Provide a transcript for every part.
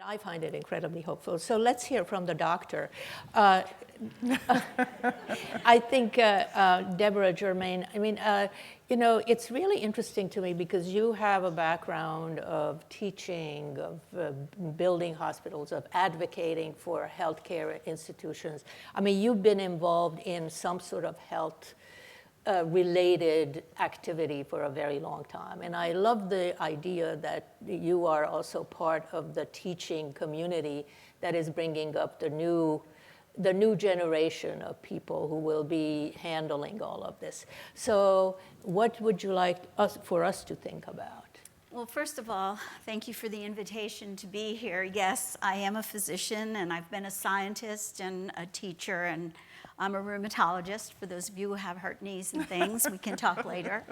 I find it incredibly hopeful. So let's hear from the doctor. I think, Deborah, Germaine, it's really interesting to me because you have a background of teaching, of building hospitals, of advocating for healthcare institutions. I mean, you've been involved in some sort of health related activity for a very long time. And I love the idea that you are also part of the teaching community that is bringing up the new generation of people who will be handling all of this. So what would you like for us to think about? Well, first of all, thank you for the invitation to be here. Yes, I am a physician, and I've been a scientist and a teacher, and I'm a rheumatologist. For those of you who have hurt knees and things, we can talk later.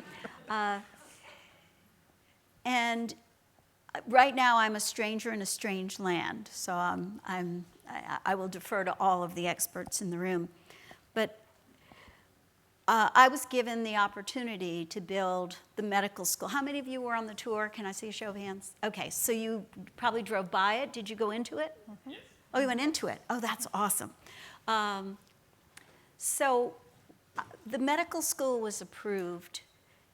And right now, I'm a stranger in a strange land, so I will defer to all of the experts in the room. But I was given the opportunity to build the medical school. How many of you were on the tour? Can I see a show of hands? Okay, so you probably drove by it. Did you go into it? Mm-hmm. Yes. Oh, you went into it. Oh, that's awesome. So the medical school was approved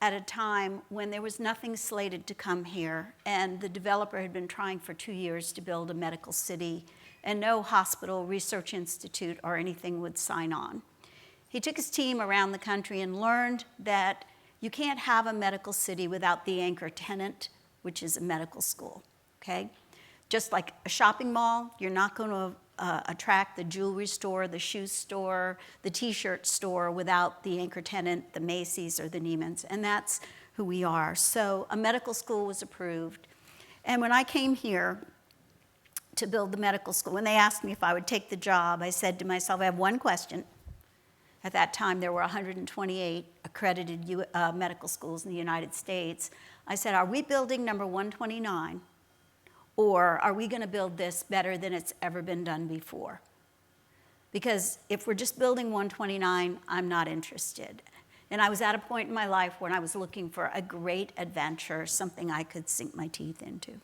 at a time when there was nothing slated to come here, and the developer had been trying for 2 years to build a medical city, and no hospital, research institute, or anything would sign on. He took his team around the country and learned that you can't have a medical city without the anchor tenant, which is a medical school, okay? Just like a shopping mall, you're not going to attract the jewelry store, the shoe store, the t-shirt store without the anchor tenant, the Macy's or the Neiman's, and that's who we are. So a medical school was approved. And when I came here to build the medical school, when they asked me if I would take the job, I said to myself, I have one question. At that time, there were 128 accredited medical schools in the United States. I said, are we building number 129? Or are we going to build this better than it's ever been done before? Because if we're just building 129, I'm not interested. And I was at a point in my life when I was looking for a great adventure, something I could sink my teeth into.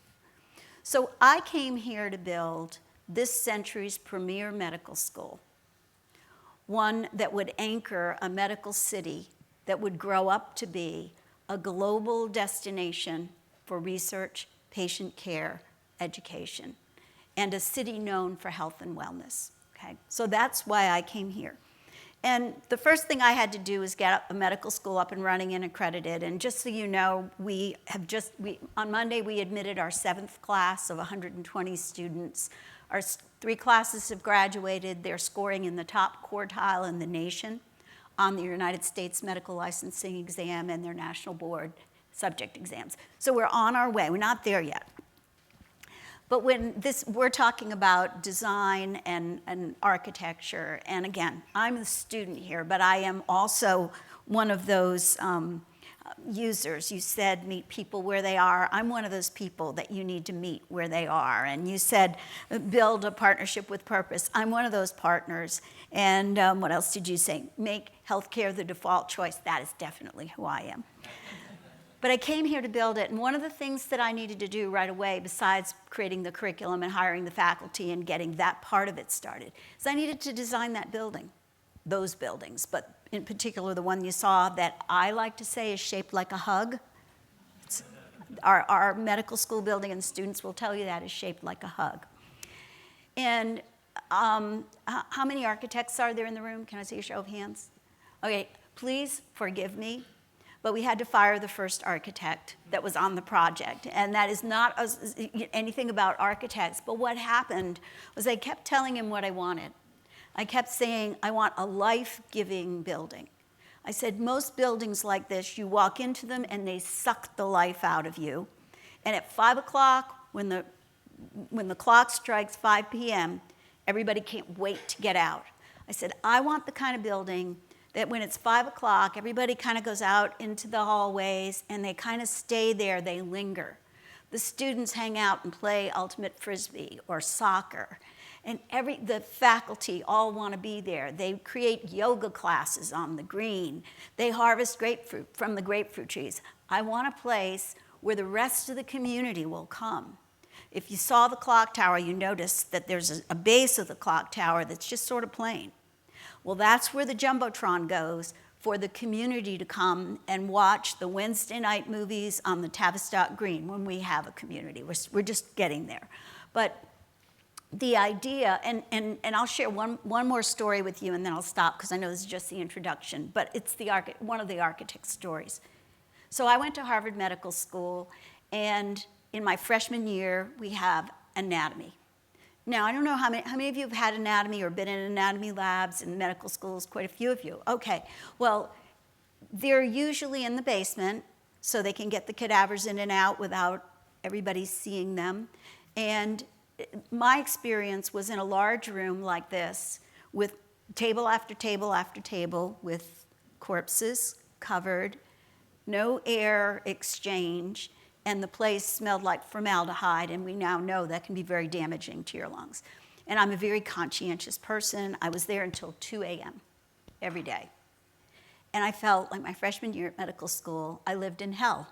So I came here to build this century's premier medical school, one that would anchor a medical city that would grow up to be a global destination for research, patient care, education, and a city known for health and wellness, okay? So that's why I came here. And the first thing I had to do was get a medical school up and running and accredited. And just so you know, on Monday, we admitted our 7th class of 120 students. Our 3 classes have graduated. They're scoring in the top quartile in the nation on the United States medical licensing exam and their national board subject exams. So we're on our way. We're not there yet. But we're talking about design and architecture, and again, I'm a student here, but I am also one of those users. You said meet people where they are. I'm one of those people that you need to meet where they are. And you said build a partnership with purpose. I'm one of those partners. And what else did you say? Make healthcare the default choice. That is definitely who I am. But I came here to build it, and one of the things that I needed to do right away, besides creating the curriculum and hiring the faculty and getting that part of it started, is I needed to design that building, those buildings, but in particular the one you saw that I like to say is shaped like a hug. Our medical school building, and students will tell you that, is shaped like a hug. And how many architects are there in the room? Can I see a show of hands? Okay, please forgive me. But we had to fire the first architect that was on the project. And that is not anything about architects. But what happened was I kept telling him what I wanted. I kept saying, I want a life-giving building. I said, most buildings like this, you walk into them and they suck the life out of you. And at 5 o'clock, when the clock strikes 5 p.m., everybody can't wait to get out. I said, I want the kind of building that when it's 5 o'clock, everybody kind of goes out into the hallways and they kind of stay there, they linger. The students hang out and play ultimate frisbee or soccer. And the faculty all want to be there. They create yoga classes on the green. They harvest grapefruit from the grapefruit trees. I want a place where the rest of the community will come. If you saw the clock tower, you notice that there's a base of the clock tower that's just sort of plain. Well, that's where the Jumbotron goes for the community to come and watch the Wednesday night movies on the Tavistock Green when we have a community. We're just getting there. But the idea, and I'll share one more story with you and then I'll stop because I know this is just the introduction, but it's one of the architect's stories. So I went to Harvard Medical School, and in my freshman year, we have anatomy. Now, I don't know how many of you have had anatomy or been in anatomy labs in medical schools, quite a few of you. Okay, well, they're usually in the basement so they can get the cadavers in and out without everybody seeing them. And my experience was in a large room like this with table after table after table with corpses covered, no air exchange, and the place smelled like formaldehyde, and we now know that can be very damaging to your lungs. And I'm a very conscientious person. I was there until 2 a.m. every day. And I felt like my freshman year at medical school, I lived in hell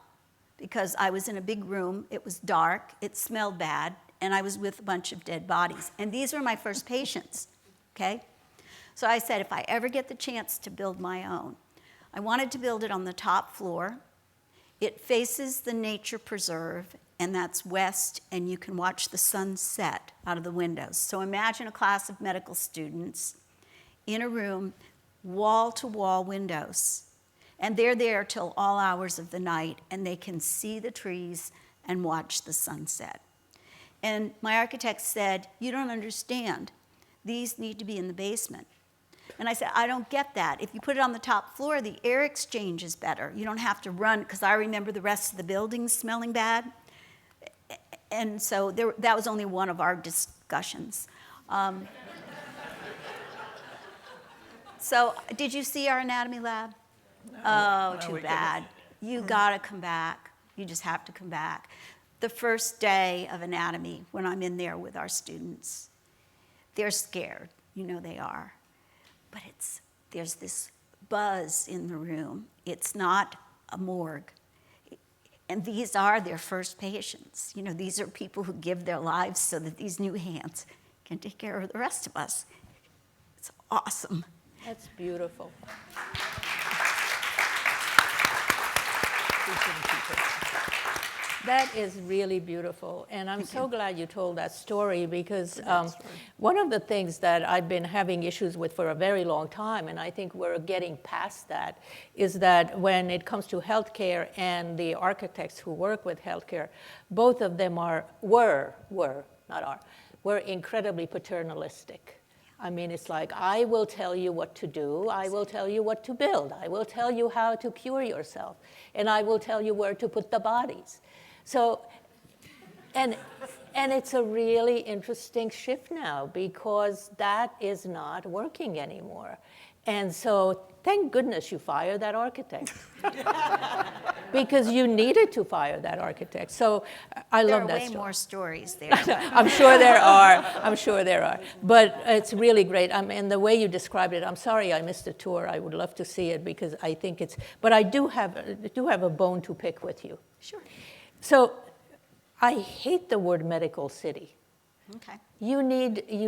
because I was in a big room, it was dark, it smelled bad, and I was with a bunch of dead bodies. And these were my first patients, okay? So I said, if I ever get the chance to build my own, I wanted to build it on the top floor. It faces the nature preserve, and that's west, and you can watch the sun set out of the windows. So imagine a class of medical students in a room, wall-to-wall windows, and they're there till all hours of the night, and they can see the trees and watch the sunset. And my architect said, you don't understand. These need to be in the basement. And I said, I don't get that. If you put it on the top floor, the air exchange is better. You don't have to run, because I remember the rest of the buildings smelling bad. And so that was only one of our discussions. So did you see our anatomy lab? No, Oh, no, too bad. You gotta come back. You just have to come back. The first day of anatomy, when I'm in there with our students, they're scared. You know they are. But there's this buzz in the room. It's not a morgue. And these are their first patients. You know, these are people who give their lives so that these new hands can take care of the rest of us. It's awesome. That's beautiful. That is really beautiful, and I'm so glad you told that story because one of the things that I've been having issues with for a very long time, and I think we're getting past that, is that when it comes to healthcare and the architects who work with healthcare, both of them were incredibly paternalistic. I mean, it's like, I will tell you what to do, I will tell you what to build, I will tell you how to cure yourself, and I will tell you where to put the bodies. So, and it's a really interesting shift now because that is not working anymore. And so, thank goodness you fired that architect. Because you needed to fire that architect. So, I love that story. There are way more stories there. I'm sure there are. I'm sure there are. But it's really great. And the way you described it, I'm sorry I missed the tour. I would love to see it because I think it's. But I do have a bone to pick with you. Sure. So, I hate the word medical city. Okay. You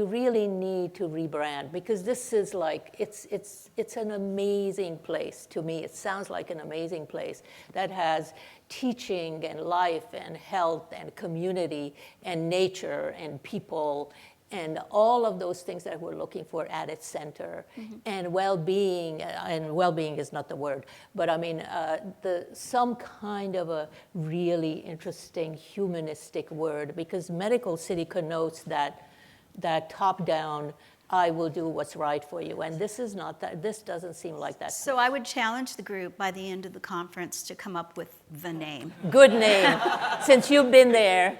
really need to rebrand because this is like, it's an amazing place to me. It sounds like an amazing place that has teaching and life and health and community and nature and people and all of those things that we're looking for at its center, and well-being, and well-being is not the word, but I mean, some kind of a really interesting humanistic word, because medical city connotes that top-down, I will do what's right for you, and this is not that, this doesn't seem like that. So I would challenge the group by the end of the conference to come up with the name. Good name, since you've been there.